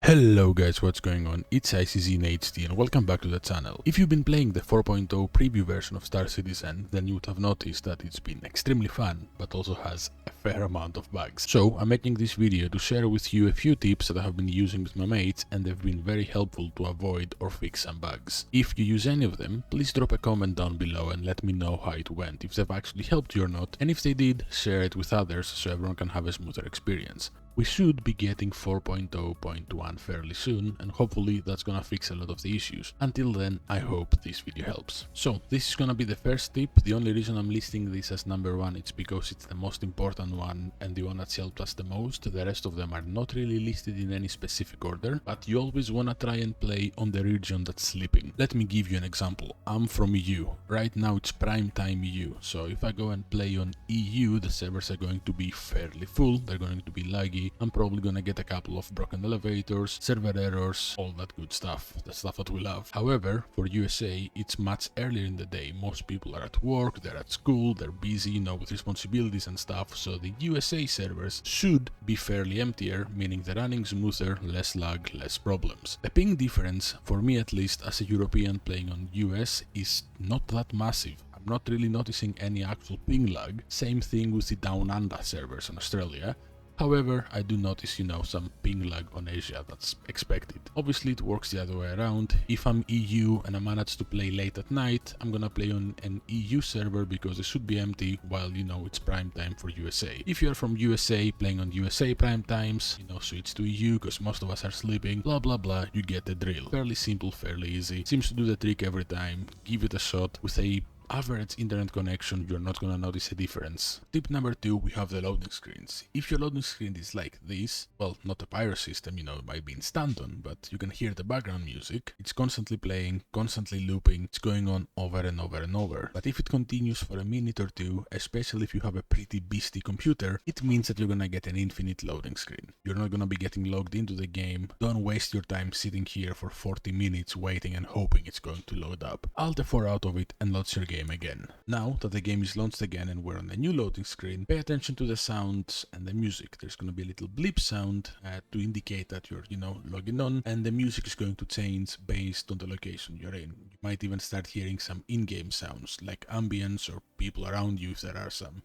Hello guys, what's going on? It's IcyZinHD and welcome back to the channel. If you've been playing the 4.0 preview version of Star Citizen, then you would have noticed that it's been extremely fun, but also has a fair amount of bugs. So I'm making this video to share with you a few tips that I have been using with my mates and they've been very helpful to avoid or fix some bugs. If you use any of them, please drop a comment down below and let me know how it went, if they've actually helped you or not, and if they did, share it with others so everyone can have a smoother experience. We should be getting 4.0.1 fairly soon, and hopefully that's gonna fix a lot of the issues. Until then, I hope this video helps. So, this is gonna be the first tip. The only reason I'm listing this as number one is because it's the most important one and the one that's helped us the most. The rest of them are not really listed in any specific order, but you always wanna try and play on the region that's sleeping. Let me give you an example. I'm from EU. Right now it's prime time EU, so if I go and play on EU, the servers are going to be fairly full, they're going to be laggy. I'm probably gonna get a couple of broken elevators, server errors, all that good stuff, the stuff that we love. However, for USA, it's much earlier in the day. Most people are at work, they're at school, they're busy, with responsibilities and stuff, so the USA servers should be fairly emptier, meaning they're running smoother, less lag, less problems. The ping difference, for me at least, as a European playing on US, is not that massive. I'm not really noticing any actual ping lag. Same thing with the Down Under servers in Australia. However, I do notice, some ping lag on Asia, that's expected. Obviously, it works the other way around. If I'm EU and I manage to play late at night, I'm gonna play on an EU server because it should be empty while, it's prime time for USA. If you're from USA, playing on USA prime times, switch to EU because most of us are sleeping, blah blah blah, you get the drill. Fairly simple, fairly easy. Seems to do the trick every time. Give it a shot. With a average internet connection, you're not gonna notice a difference. Tip number 2, we have the loading screens. If your loading screen is like this, well, not a pyro system, it might be in stand-on, but you can hear the background music. It's constantly playing, constantly looping, it's going on over and over and over. But if it continues for a minute or two, especially if you have a pretty beastie computer, it means that you're gonna get an infinite loading screen. You're not gonna be getting logged into the game. Don't waste your time sitting here for 40 minutes waiting and hoping it's going to load up. Alt F4 out of it and launch your game again. Now that the game is launched again and we're on the new loading screen, pay attention to the sounds and the music. There's going to be a little bleep sound to indicate that you're, logging on, and the music is going to change based on the location you're in. You might even start hearing some in-game sounds like ambience or people around you if there are some.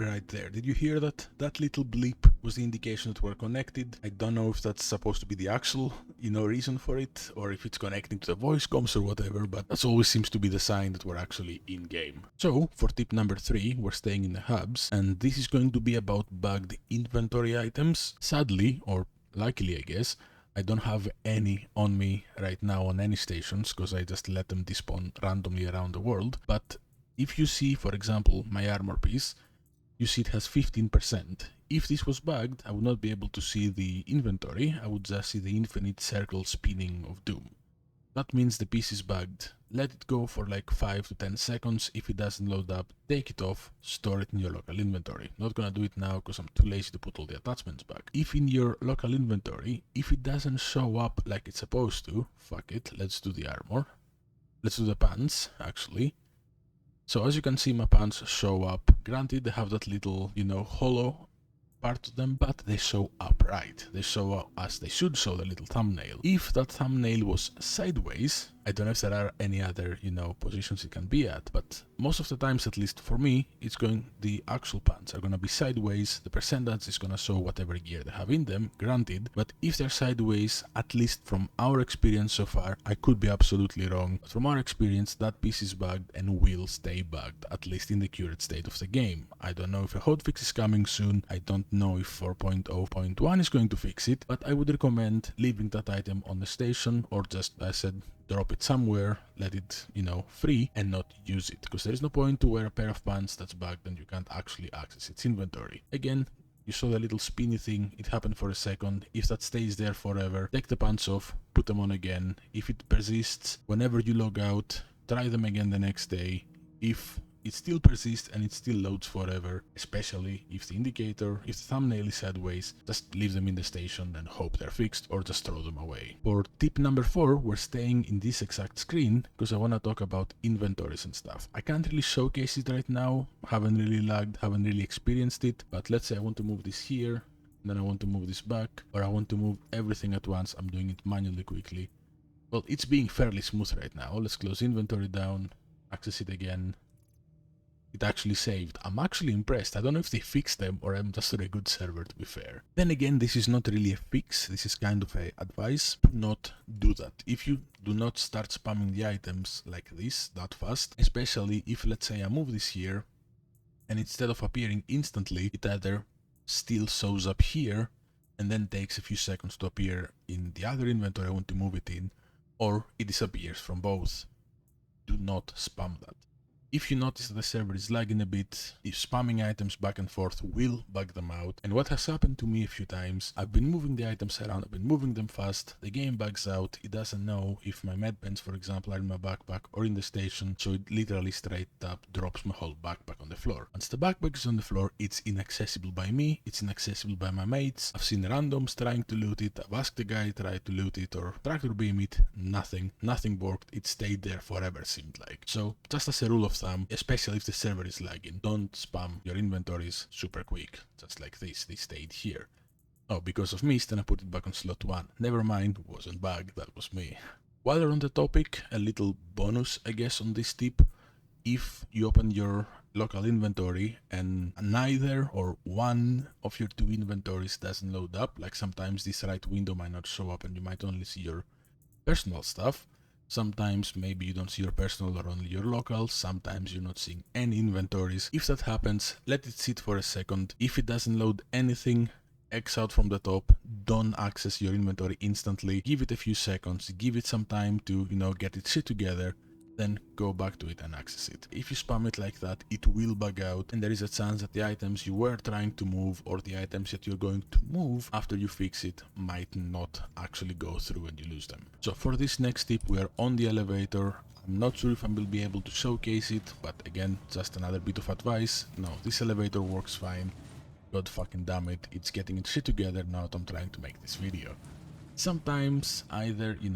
Right there, did you hear that? That little bleep was the indication that we're connected. I don't know if that's supposed to be the actual, reason for it, or if it's connecting to the voice comms or whatever, but that always seems to be the sign that we're actually in-game. So, for tip number 3, we're staying in the hubs, and this is going to be about bugged inventory items. Sadly, or luckily I guess, I don't have any on me right now on any stations, because I just let them despawn randomly around the world, but if you see, for example, my armor piece, you see it has 15%. If this was bugged, I would not be able to see the inventory, I would just see the infinite circle spinning of doom. That means the piece is bugged. Let it go for like 5 to 10 seconds. If it doesn't load up, take it off, store it in your local inventory. Not gonna do it now because I'm too lazy to put all the attachments back. If in your local inventory, if it doesn't show up like it's supposed to, fuck it, let's do the armor. Let's do the pants, actually. So as you can see, my pants show up. Granted, they have that little, hollow part to them, but they show upright. They show up as they should show, the little thumbnail. If that thumbnail was sideways, I don't know if there are any other, positions it can be at, but most of the times, at least for me, the actual pants are gonna be sideways. The percentage is gonna show whatever gear they have in them, granted, but if they're sideways, at least from our experience so far, I could be absolutely wrong, but from our experience, that piece is bugged and will stay bugged, at least in the current state of the game. I don't know if a hotfix is coming soon, I don't know if 4.0.1 is going to fix it, but I would recommend leaving that item on the station, or just, as I said, drop it somewhere, let it, free, and not use it, because there is no point to wear a pair of pants that's bugged and you can't actually access its inventory. Again, you saw the little spinny thing, it happened for a second. If that stays there forever, take the pants off, put them on again. If it persists, whenever you log out, try them again the next day. If it still persists and it still loads forever, especially if the indicator, if the thumbnail is sideways. Just leave them in the station and hope they're fixed, or just throw them away. For tip number 4, we're staying in this exact screen because I want to talk about inventories and stuff. I can't really showcase it right now, haven't really lagged, haven't really experienced it, but let's say I want to move this here, then I want to move this back, or I want to move everything at once. I'm doing it manually quickly. Well, it's being fairly smooth right now. Let's close inventory down, access it again. It actually saved. I'm actually impressed. I don't know if they fixed them or I'm just a good server, to be fair. Then again, this is not really a fix. This is kind of a advice. Do not do that. If you do not start spamming the items like this that fast, especially if, let's say, I move this here and instead of appearing instantly, it either still shows up here and then takes a few seconds to appear in the other inventory I want to move it in, or it disappears from both. Do not spam that. If you notice that the server is lagging a bit, if spamming items back and forth will bug them out. And what has happened to me a few times, I've been moving the items around, I've been moving them fast, the game bugs out, it doesn't know if my medpens, for example, are in my backpack or in the station, so it literally straight up drops my whole backpack on the floor. Once the backpack is on the floor, it's inaccessible by me, it's inaccessible by my mates. I've seen randoms trying to loot it, I've asked the guy try to loot it or tractor beam it, nothing worked, it stayed there forever, seemed like. So just as a rule of thumb, especially if the server is lagging, don't spam your inventories super quick, just like this. They stayed here. Oh, because of mist, and I put it back on slot 1. Never mind, wasn't bug, that was me. While we're on the topic, a little bonus, I guess, on this tip. If you open your local inventory and neither or one of your 2 inventories doesn't load up, like sometimes this right window might not show up and you might only see your personal stuff. Sometimes maybe you don't see your personal or only your local, sometimes you're not seeing any inventories. If that happens, let it sit for a second. If it doesn't load anything, X out from the top, don't access your inventory instantly. Give it a few seconds, give it some time to, get its shit together, then go back to it and access it. If you spam it like that, it will bug out and there is a chance that the items you were trying to move or the items that you're going to move after you fix it might not actually go through and you lose them. So for this next tip, we are on the elevator. I'm not sure if I will be able to showcase it, but again, just another bit of advice. No, this elevator works fine. God fucking damn it, it's getting its shit together now that I'm trying to make this video. Sometimes either, in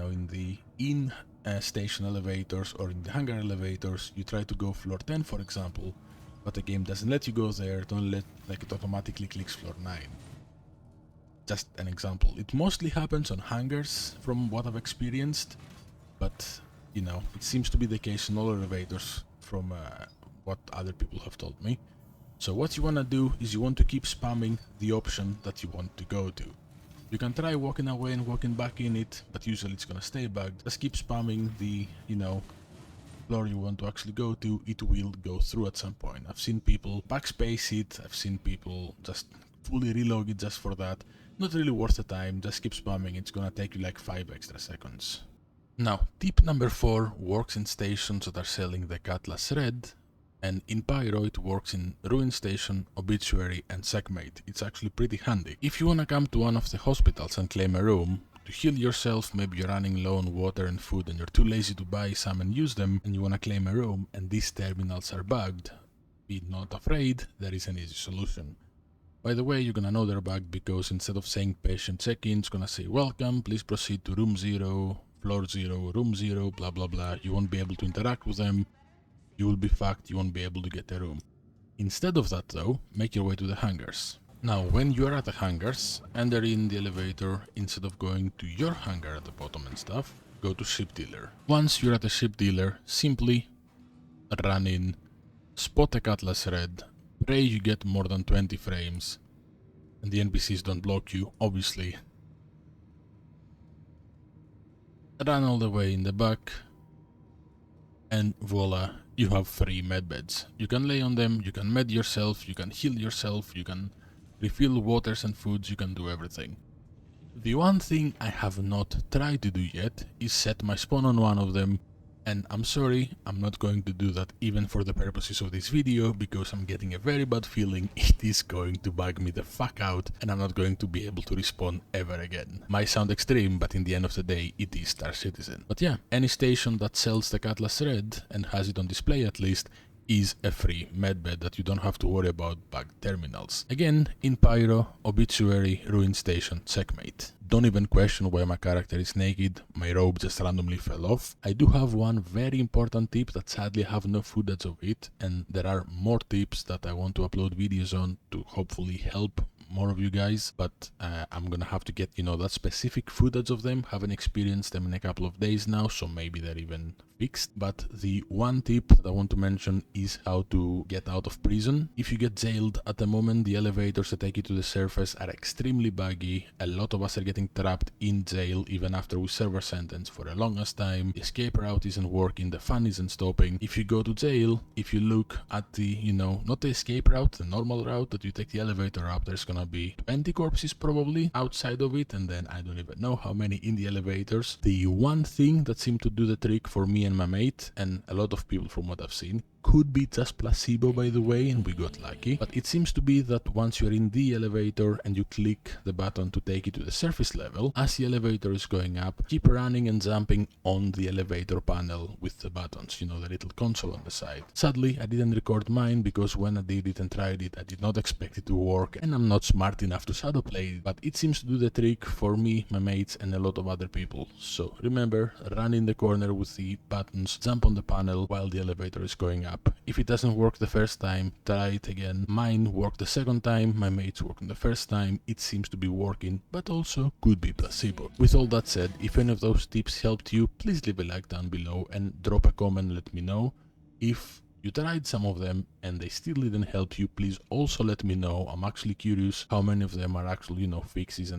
the station elevators or in the hangar elevators, you try to go floor 10, for example, but the game doesn't let you go there, it automatically clicks floor 9. Just an example. It mostly happens on hangars from what I've experienced, but it seems to be the case in all elevators from what other people have told me. So what you want to do is you want to keep spamming the option that you want to go to. You can try walking away and walking back in it, but usually it's gonna stay bugged. Just keep spamming the, floor you want to actually go to, it will go through at some point. I've seen people backspace it, I've seen people just fully relog it just for that. Not really worth the time, just keep spamming, it's gonna take you like 5 extra seconds. Now, tip number 4 works in stations that are selling the Cutlass Red, and in Pyro it works in Ruin Station, Obituary and Segmate. It's actually pretty handy. If you wanna come to one of the hospitals and claim a room, to heal yourself, maybe you're running low on water and food and you're too lazy to buy some and use them, and you wanna claim a room and these terminals are bugged, be not afraid, there is an easy solution. By the way, you're gonna know they're bugged because instead of saying patient check-in, it's gonna say welcome, please proceed to room 0, floor 0, room 0, blah blah blah. You won't be able to interact with them. You will be fucked, you won't be able to get a room. Instead of that though, make your way to the hangars. Now, when you are at the hangars, enter in the elevator, instead of going to your hangar at the bottom and stuff, go to ship dealer. Once you're at the ship dealer, simply run in, spot a Cutlass Red, pray you get more than 20 frames, and the NPCs don't block you, obviously. Run all the way in the back, and voila, you have 3 medbeds. You can lay on them, you can med yourself, you can heal yourself, you can refill waters and foods, you can do everything. The one thing I have not tried to do yet is set my spawn on one of them, and I'm sorry, I'm not going to do that even for the purposes of this video, because I'm getting a very bad feeling it is going to bug me the fuck out and I'm not going to be able to respawn ever again. Might sound extreme, but in the end of the day, it is Star Citizen. But yeah, any station that sells the Cutlass Red and has it on display at least, is a free medbed that you don't have to worry about bugged terminals. Again, in Pyro, Obituary, Ruin Station, checkmate. Don't even question why my character is naked, my robe just randomly fell off. I do have one very important tip that sadly I have no footage of it, and there are more tips that I want to upload videos on to hopefully help more of you guys, but I'm gonna have to get, that specific footage of them. Haven't experienced them in a couple of days now, so maybe they're even fixed. But the one tip that I want to mention is how to get out of prison. If you get jailed at the moment, the elevators that take you to the surface are extremely buggy. A lot of us are getting trapped in jail even after we serve our sentence for the longest time. The escape route isn't working, the fun isn't stopping. If you go to jail, if you look at the, not the escape route, the normal route that you take the elevator up, there's gonna be 20 corpses probably outside of it, and then I don't even know how many in the elevators. The one thing that seemed to do the trick for me and my mate, and a lot of people from what I've seen, could be just placebo by the way, and we got lucky, but it seems to be that once you're in the elevator and you click the button to take it to the surface level, as the elevator is going up, keep running and jumping on the elevator panel with the buttons, the little console on the side. Sadly, I didn't record mine because when I did it and tried it, I did not expect it to work, and I'm not smart enough to shadow play it, but it seems to do the trick for me, my mates, and a lot of other people. So remember, run in the corner with the buttons, jump on the panel while the elevator is going up. If it doesn't work the first time, try it again. Mine worked the second time, my mates worked the first time. It seems to be working, but also could be placebo. With all that said, if any of those tips helped you, please leave a like down below and drop a comment, let me know. If you tried some of them and they still didn't help you, please also let me know. I'm actually curious how many of them are actual, fixes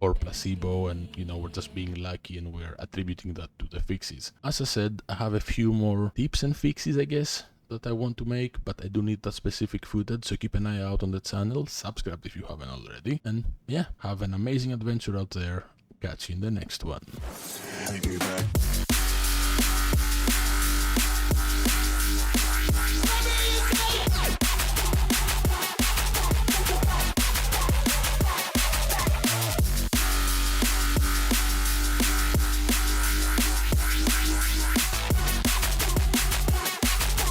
or placebo, and we're just being lucky and we're attributing that to the fixes. As I said, I have a few more tips and fixes, I guess, that I want to make, but I do need that specific footage, so keep an eye out on the channel, subscribe if you haven't already, and yeah, have an amazing adventure out there. Catch you in the next one.